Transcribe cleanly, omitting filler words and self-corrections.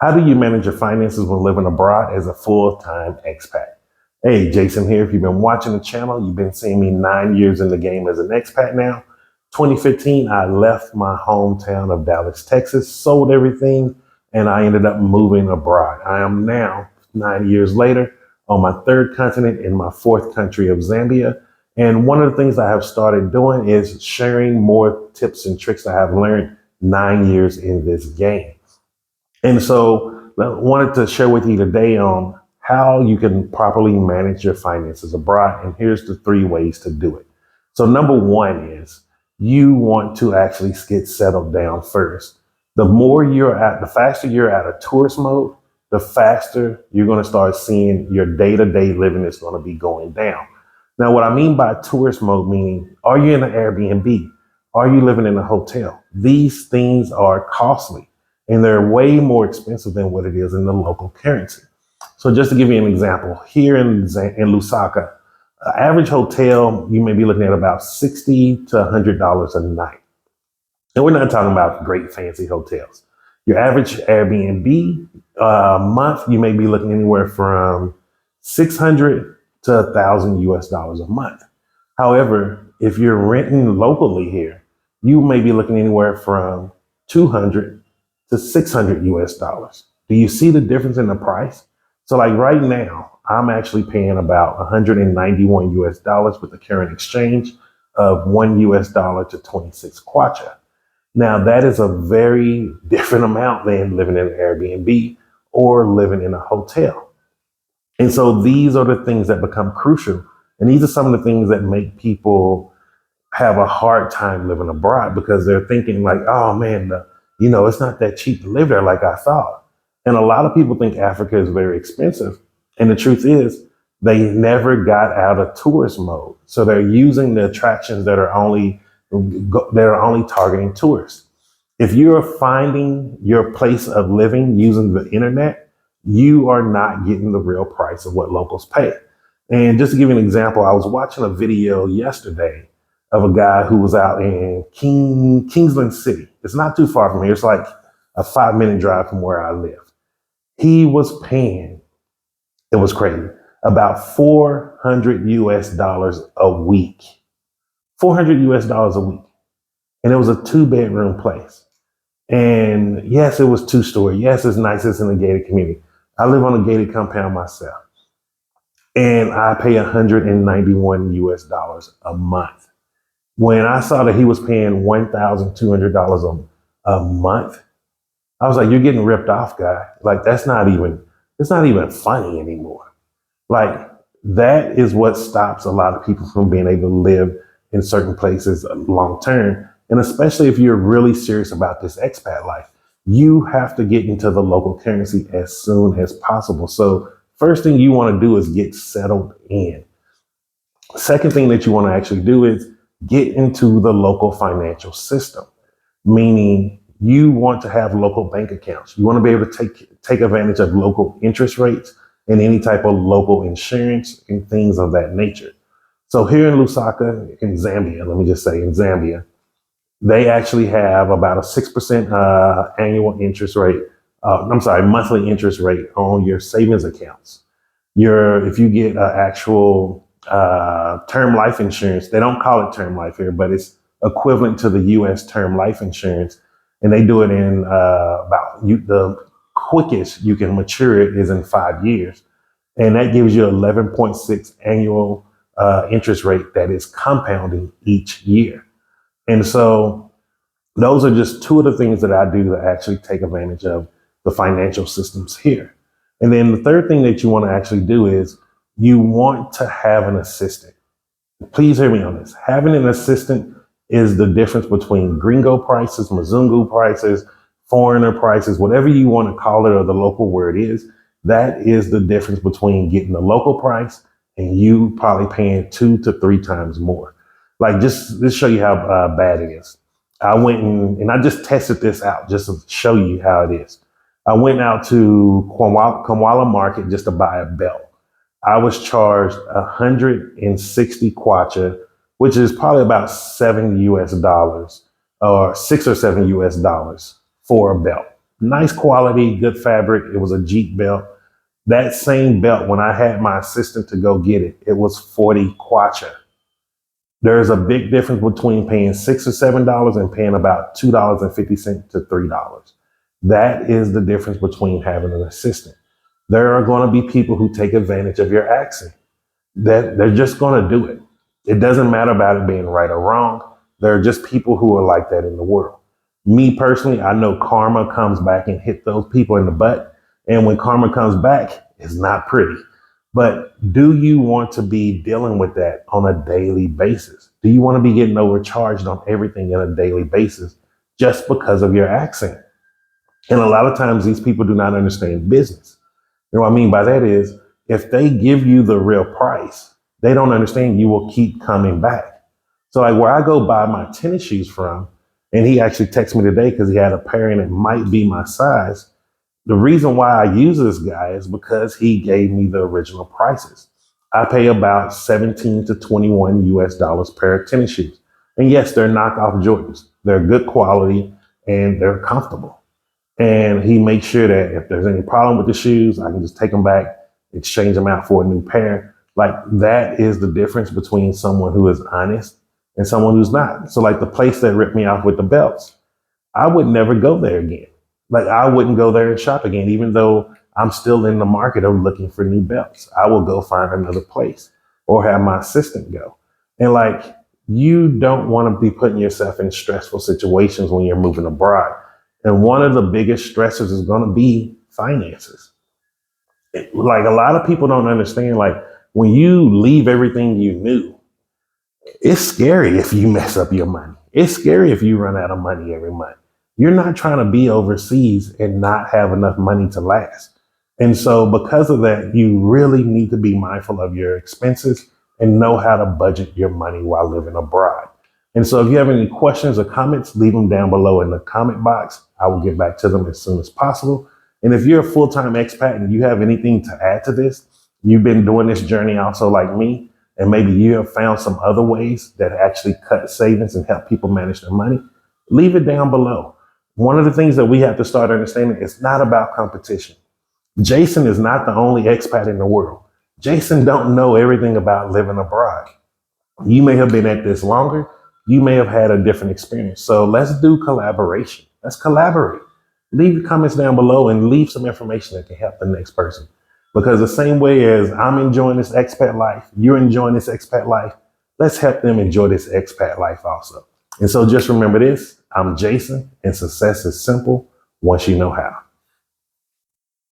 How do you manage your finances when living abroad as a full-time expat? Hey, Jason here. If you've been watching the channel, you've been seeing me 9 years in the game as an expat now. 2015, I left my hometown of Dallas, Texas, sold everything, and I ended up moving abroad. I am now, 9 years later, on my third continent in my fourth country of Zambia. And one of the things I have started doing is sharing more tips and tricks I have learned 9 years in this game. And so I wanted to share with you today on how you can properly manage your finances abroad. And here's the 3 ways to do it. So number one is you want to actually get settled down first. The faster you're out of tourist mode, the faster you're going to start seeing your day-to-day living is going to be going down. Now, what I mean by tourist mode, meaning, are you in an Airbnb? Are you living in a hotel? These things are costly and they're way more expensive than what it is in the local currency. So just to give you an example, here in Lusaka, average hotel, you may be looking at about $60 to $100 a night. And we're not talking about great fancy hotels. Your average Airbnb month, you may be looking anywhere from 600 to 1,000 US dollars a month. However, if you're renting locally here, you may be looking anywhere from 200 to 600 US dollars. Do you see the difference in the price? So like right now, I'm actually paying about 191 US dollars with the current exchange of 1 US dollar to 26 kwacha. Now that is a very different amount than living in an Airbnb or living in a hotel. And so these are the things that become crucial. And these are some of the things that make people have a hard time living abroad because they're thinking like, oh man, it's not that cheap to live there like I thought. And a lot of people think Africa is very expensive. And the truth is they never got out of tourist mode. So they're using the attractions that are only targeting tourists. If you're finding your place of living using the internet, you are not getting the real price of what locals pay. And just to give you an example, I was watching a video yesterday of a guy who was out in Kingsland City. It's not too far from here. It's like a 5-minute drive from where I live. He was paying, it was crazy, about 400 US dollars a week. 400 US dollars a week. And it was a 2-bedroom place. And yes, it was 2-story. Yes, it's nice. It's in a gated community. I live on a gated compound myself. And I pay 191 US dollars a month. When I saw that he was paying $1,200 a month, I was like, you're getting ripped off, guy. Like, it's not even funny anymore. Like, that is what stops a lot of people from being able to live in certain places long term. And especially if you're really serious about this expat life, you have to get into the local currency as soon as possible. So first thing you want to do is get settled in. Second thing that you want to actually do is get into the local financial system, meaning you want to have local bank accounts. You want to be able to take advantage of local interest rates and any type of local insurance and things of that nature. So here in Lusaka, in Zambia, let me just say in Zambia, they actually have about a 6% annual interest rate. Monthly interest rate on your savings accounts. If you get actual term life insurance, they don't call it term life here, but it's equivalent to the U.S. term life insurance. And they do it in the quickest you can mature it is in 5 years. And that gives you 11.6 annual interest rate that is compounding each year. And so those are just two of the things that I do to actually take advantage of the financial systems here. And then the third thing that you want to actually do is you want to have an assistant. Please hear me on this. Having an assistant is the difference between gringo prices, Mzungu prices, foreigner prices, whatever you want to call it or the local word is. That is the difference between getting the local price and you probably paying 2 to 3 times more. Like just show you how bad it is. I went and I just tested this out just to show you how it is. I went out to Kamwala Market just to buy a belt. I was charged 160 kwacha, which is probably about $7 US or 6 or 7 US dollars for a belt. Nice quality, good fabric. It was a Jeep belt. That same belt, when I had my assistant to go get it, it was 40 kwacha. There's a big difference between paying $6 or $7 and paying about $2.50 to $3. That is the difference between having an assistant. There are going to be people who take advantage of your accent. That they're just going to do it. It doesn't matter about it being right or wrong. There are just people who are like that in the world. Me personally, I know karma comes back and hit those people in the butt. And when karma comes back, it's not pretty. But do you want to be dealing with that on a daily basis? Do you want to be getting overcharged on everything on a daily basis just because of your accent? And a lot of times these people do not understand business. You know what I mean by that is if they give you the real price, they don't understand you will keep coming back. So like where I go buy my tennis shoes from, and he actually texted me today because he had a pair and it might be my size. The reason why I use this guy is because he gave me the original prices. I pay about 17 to 21 US dollars per tennis shoes. And yes, they're knockoff Jordans. They're good quality and they're comfortable. And he makes sure that if there's any problem with the shoes, I can just take them back, exchange them out for a new pair. Like that is the difference between someone who is honest and someone who's not. So like the place that ripped me off with the belts, I would never go there again. Like I wouldn't go there and shop again, even though I'm still in the market of looking for new belts. I will go find another place or have my assistant go. And like, you don't want to be putting yourself in stressful situations when you're moving abroad. And one of the biggest stressors is going to be finances. Like a lot of people don't understand, like when you leave everything you knew, it's scary if you mess up your money. It's scary if you run out of money every month. You're not trying to be overseas and not have enough money to last. And so because of that, you really need to be mindful of your expenses and know how to budget your money while living abroad. And so if you have any questions or comments, leave them down below in the comment box. I will get back to them as soon as possible. And if you're a full-time expat and you have anything to add to this, you've been doing this journey also like me, and maybe you have found some other ways that actually cut savings and help people manage their money, leave it down below. One of the things that we have to start understanding is not about competition. Jason is not the only expat in the world. Jason don't know everything about living abroad. You may have been at this longer. You may have had a different experience. So let's do collaboration. Let's collaborate. Leave your comments down below and leave some information that can help the next person. Because the same way as I'm enjoying this expat life, you're enjoying this expat life, let's help them enjoy this expat life also. And so just remember this, I'm Jason, and success is simple once you know how.